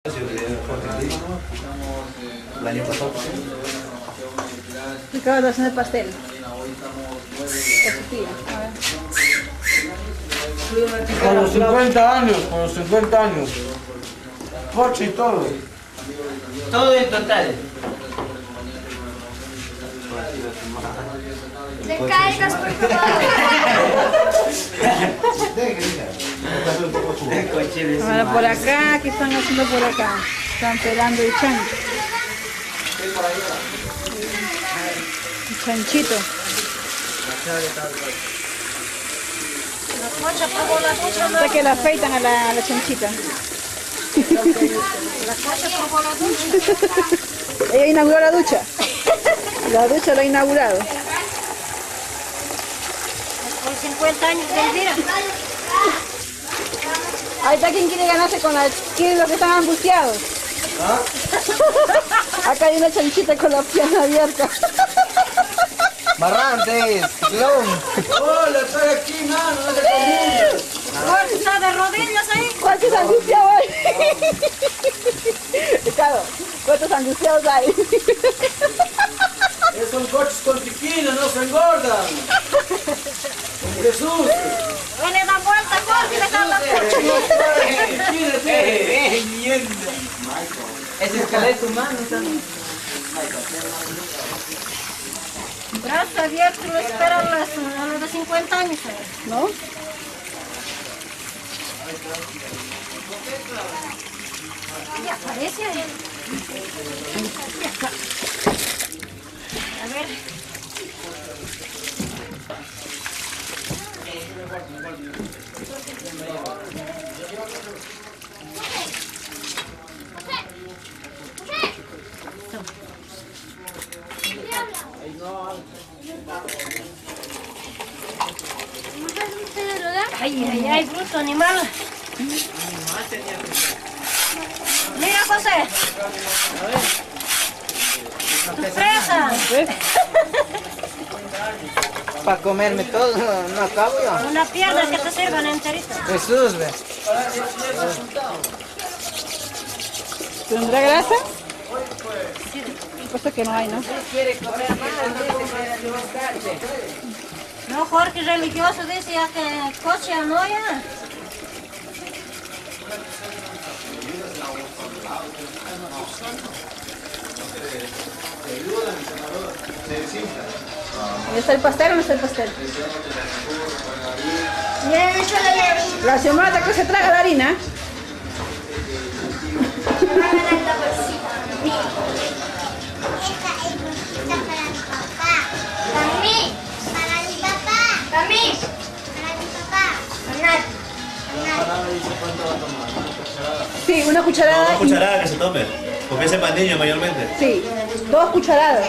El año pasado. Ricardo haciendo el pastel. Con los 50 años, con los 50 años. Coche y todo. Todo en total. ¡Le caigas, por favor! Ahora por acá, ¿qué están haciendo por acá? Están pelando el chancho. El chanchito. O sea que la afeitan a la chanchita. Ella inauguró la ducha. La ducha la ha inaugurado. Por 50 años de Elvira. Ahí está quien quiere ganarse con la... ¿Quién es los que están angustiados? ¿Ah? Acá hay una chanchita con la pierna abierta. Marrantes, clon. Hola, estoy aquí, mano, no te confundas. Jorge está de rodillas ahí. ¿Cuántos angustiados hay? Ricardo, ¿cuántos angustiados hay? Son coches con tequila, no se engordan. Con Jesús. Ven, le da vuelta, Jorge, le da la Mierda. Ese esqueleto humano también. Gracias a Dios que lo esperan a los de 50 años. ¿No? Ya aparece ahí. A ver. Ay, ay, ay, bruto animal. Mira, José. Tu presa. Para comerme todo, no acabo yo. Una pierna que te sirvan enterita. Jesús, ve. ¿Tendrá grasa? Puesto que no hay, ¿no? Quiere comer más, No, Jorge religioso dice ya que coche no ya. ¿Ya está el pastel o no está el pastel? Bien, échale. La Xiomara que se traga la harina. Sí, una cucharada. Una cucharada que se tome, porque ese para niños mayormente. Sí, 2 cucharadas.